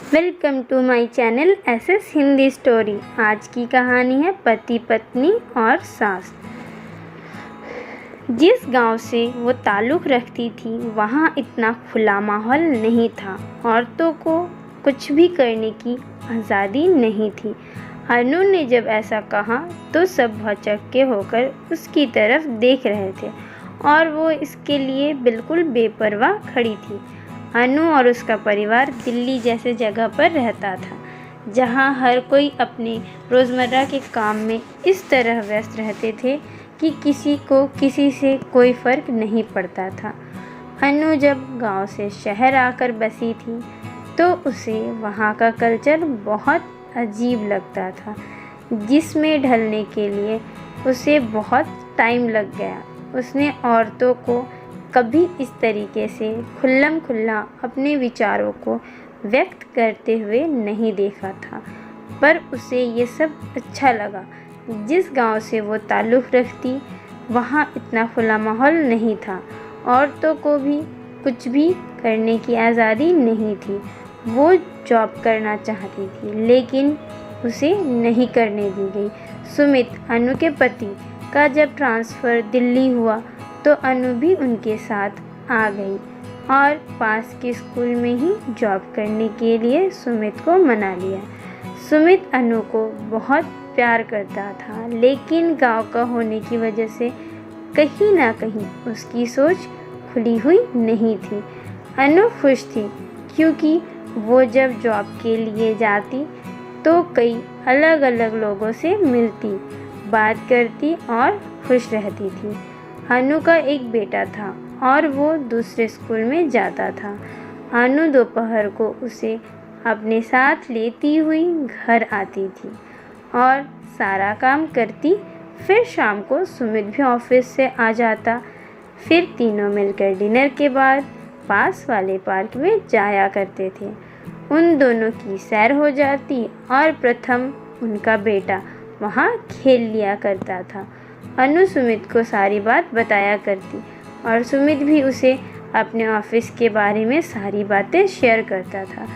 Welcome to my channel SS Hindi story. आज की कहानी है पति पत्नी और सास। जिस गांव से वो ताल्लुक़ रखती थी वहाँ इतना खुला माहौल नहीं था। औरतों को कुछ भी करने की आज़ादी नहीं थी। अनु ने जब ऐसा कहा तो सब भौचक्के होकर उसकी तरफ देख रहे थे और वो इसके लिए बिल्कुल बेपरवाह खड़ी थी। अनु और उसका परिवार दिल्ली जैसे जगह पर रहता था जहां हर कोई अपने रोज़मर्रा के काम में इस तरह व्यस्त रहते थे कि किसी को किसी से कोई फ़र्क नहीं पड़ता था। अनु जब गांव से शहर आकर बसी थी तो उसे वहां का कल्चर बहुत अजीब लगता था, जिसमें ढलने के लिए उसे बहुत टाइम लग गया। उसने औरतों को कभी इस तरीके से खुल्लम खुल्ला अपने विचारों को व्यक्त करते हुए नहीं देखा था, पर उसे ये सब अच्छा लगा। जिस गांव से वो ताल्लुक़ रखती वहाँ इतना खुला माहौल नहीं था। औरतों को भी कुछ भी करने की आज़ादी नहीं थी। वो जॉब करना चाहती थी लेकिन उसे नहीं करने दी गई। सुमित, अनु के पति का जब ट्रांसफ़र दिल्ली हुआ तो अनु भी उनके साथ आ गई और पास के स्कूल में ही जॉब करने के लिए सुमित को मना लिया। सुमित अनु को बहुत प्यार करता था लेकिन गांव का होने की वजह से कहीं ना कहीं उसकी सोच खुली हुई नहीं थी। अनु खुश थी क्योंकि वो जब जॉब के लिए जाती तो कई अलग अलग लोगों से मिलती, बात करती और खुश रहती थी। अनु का एक बेटा था और वो दूसरे स्कूल में जाता था। अनु दोपहर को उसे अपने साथ लेती हुई घर आती थी और सारा काम करती। फिर शाम को सुमित भी ऑफिस से आ जाता। फिर तीनों मिलकर डिनर के बाद पास वाले पार्क में जाया करते थे। उन दोनों की सैर हो जाती और प्रथम, उनका बेटा, वहाँ खेल लिया करता था। अनु सुमित को सारी बात बताया करती और सुमित भी उसे अपने ऑफिस के बारे में सारी बातें शेयर करता था।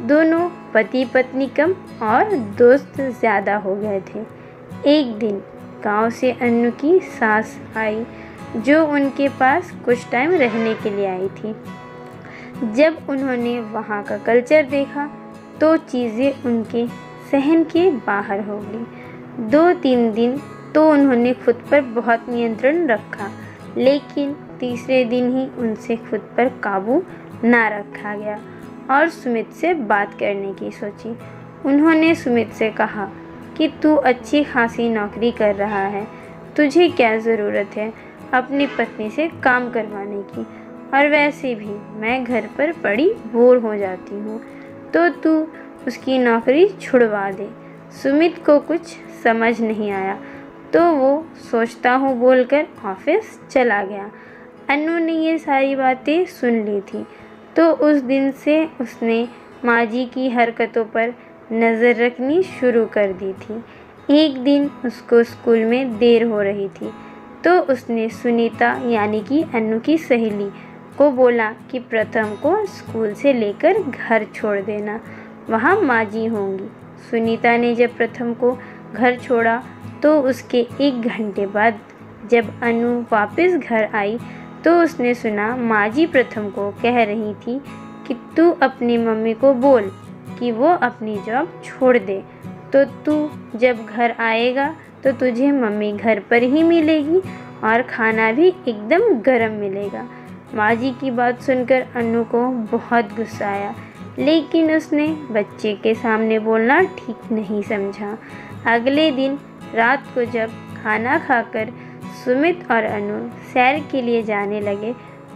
दोनों पति पत्नी कम और दोस्त ज़्यादा हो गए थे। एक दिन गांव से अनु की सास आई जो उनके पास कुछ टाइम रहने के लिए आई थी। जब उन्होंने वहाँ का कल्चर देखा तो चीज़ें उनके सहन के बाहर हो गई। 2-3 दिन तो उन्होंने खुद पर बहुत नियंत्रण रखा, लेकिन तीसरे दिन ही उनसे खुद पर काबू ना रखा गया और सुमित से बात करने की सोची। उन्होंने सुमित से कहा कि तू अच्छी खासी नौकरी कर रहा है, तुझे क्या ज़रूरत है अपनी पत्नी से काम करवाने की, और वैसे भी मैं घर पर पड़ी बोर हो जाती हूँ, तो तू उसकी नौकरी छुड़वा दे। सुमित को कुछ समझ नहीं आया तो वो सोचता हूँ बोलकर ऑफिस चला गया। अनु ने ये सारी बातें सुन ली थी तो उस दिन से उसने माँ जी की हरकतों पर नज़र रखनी शुरू कर दी थी। एक दिन उसको स्कूल में देर हो रही थी तो उसने सुनीता यानी कि अनु की सहेली को बोला कि प्रथम को स्कूल से लेकर घर छोड़ देना, वहाँ माँ जी होंगी। सुनीता ने जब प्रथम को घर छोड़ा तो उसके 1 घंटे बाद जब अनु वापस घर आई तो उसने सुना माँ जी प्रथम को कह रही थी कि तू अपनी मम्मी को बोल कि वो अपनी जॉब छोड़ दे, तो तू जब घर आएगा तो तुझे मम्मी घर पर ही मिलेगी और खाना भी एकदम गर्म मिलेगा। माँ जी की बात सुनकर अनु को बहुत गुस्सा आया, लेकिन उसने बच्चे के सामने बोलना ठीक नहीं समझा। अगले दिन रात को जब खाना खाकर सुमित और अनु सैर के लिए जाने लगे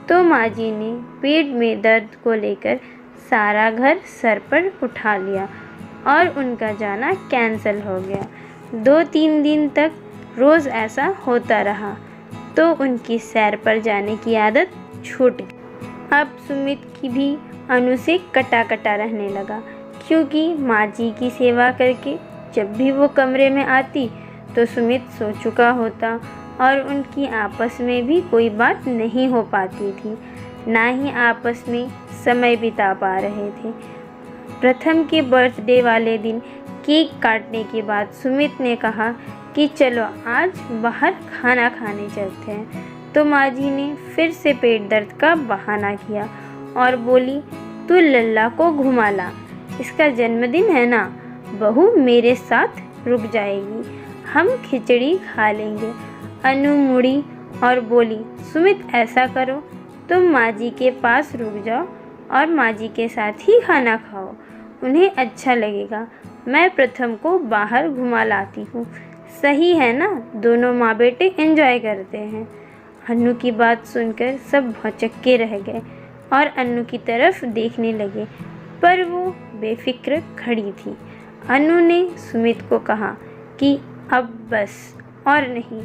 तो माँ जी ने पेट में दर्द को लेकर सारा घर सर पर उठा लिया और उनका जाना कैंसिल हो गया। 2-3 दिन तक रोज़ ऐसा होता रहा तो उनकी सैर पर जाने की आदत छूट गई। अब सुमित की भी अनु से कटा कटा रहने लगा क्योंकि माँ जी की सेवा करके जब भी वो कमरे में आती तो सुमित सो चुका होता और उनकी आपस में भी कोई बात नहीं हो पाती थी, ना ही आपस में समय बिता पा रहे थे। प्रथम के बर्थडे वाले दिन केक काटने के बाद सुमित ने कहा कि चलो आज बाहर खाना खाने चलते हैं। तो माँ जी ने फिर से पेट दर्द का बहाना किया और बोली, तू लल्ला को घुमा ला, इसका जन्मदिन है ना, बहू मेरे साथ रुक जाएगी, हम खिचड़ी खा लेंगे। अनु मुड़ी और बोली, सुमित ऐसा करो, तुम माँ जी के पास रुक जाओ और माँ जी के साथ ही खाना खाओ, उन्हें अच्छा लगेगा। मैं प्रथम को बाहर घुमा लाती हूँ, सही है ना, दोनों माँ बेटे एंजॉय करते हैं। अनु की बात सुनकर सब भौचक्के रह गए और अनु की तरफ देखने लगे, पर वो बेफिक्र खड़ी थी। अनु ने सुमित को कहा कि अब बस और नहीं,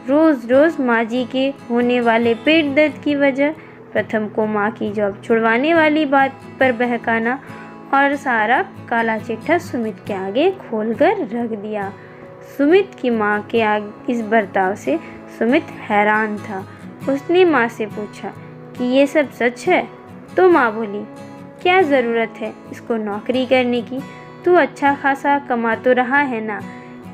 रोज़ रोज़ माँ जी के होने वाले पेट दर्द की वजह, प्रथम को माँ की जॉब छुड़वाने वाली बात पर बहकाना और सारा काला चिट्ठा सुमित के आगे खोलकर रख दिया। सुमित की माँ के इस बर्ताव से सुमित हैरान था। उसने माँ से पूछा कि ये सब सच है? तो माँ बोली, क्या ज़रूरत है इसको नौकरी करने की, तू अच्छा खासा कमा तो रहा है ना,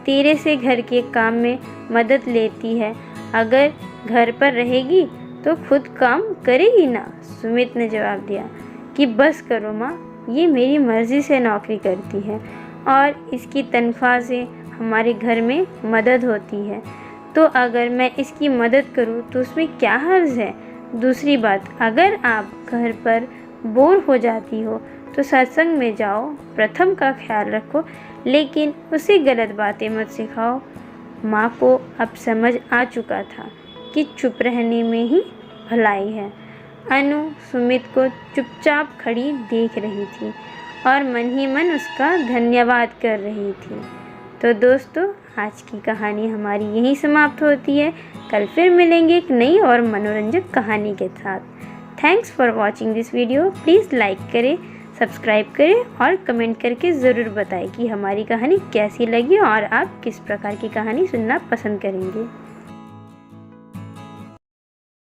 तेरे से घर के काम में मदद लेती है, अगर घर पर रहेगी तो खुद काम करेगी ना। सुमित ने जवाब दिया कि बस करो माँ, ये मेरी मर्ज़ी से नौकरी करती है और इसकी तनख्वाह से हमारे घर में मदद होती है, तो अगर मैं इसकी मदद करूँ तो उसमें क्या हर्ज है। दूसरी बात, अगर आप घर पर बोर हो जाती हो तो सत्संग में जाओ, प्रथम का ख्याल रखो, लेकिन उसे गलत बातें मत सिखाओ। माँ को अब समझ आ चुका था कि चुप रहने में ही भलाई है। अनु सुमित को चुपचाप खड़ी देख रही थी और मन ही मन उसका धन्यवाद कर रही थी। तो दोस्तों, आज की कहानी हमारी यहीं समाप्त होती है। कल फिर मिलेंगे एक नई और मनोरंजक कहानी के साथ। Thanks for watching this video. Please like करें, सब्सक्राइब करें और कमेंट करके ज़रूर बताएं कि हमारी कहानी कैसी लगी और आप किस प्रकार की कहानी सुनना पसंद करेंगे।